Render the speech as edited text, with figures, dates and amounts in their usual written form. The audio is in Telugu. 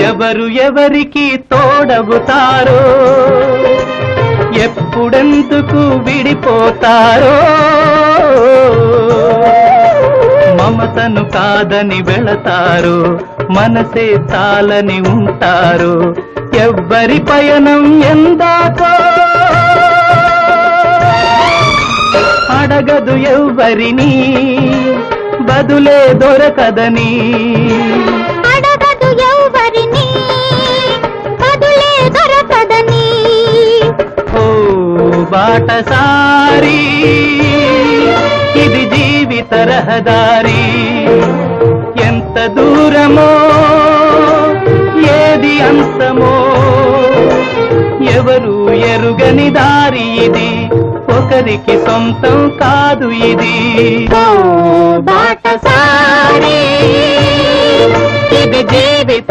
ఎవరు ఎవరికి తోడవుతారో, ఎప్పుడెందుకు విడిపోతారో, మమతను కాదని వెళతారు, మనసే తాలని ఉంటారు. ఎవ్వరి పయనం ఎందాకో అడగదు ఎవ్వరిని, బదులే దొరకదని. అడగదు ఎవ్వరిని, బదులే దొరకదని. ఓ బాటసారి, ఇది జీవిత రహదారి. ఎంత దూరమో, ఏది అంతమో, ఎవరు ఎరుగని దారి ఇది, ఒకరికి సొంతం కాదు ఇది. ఓ బాటసారి, ఇది జీవిత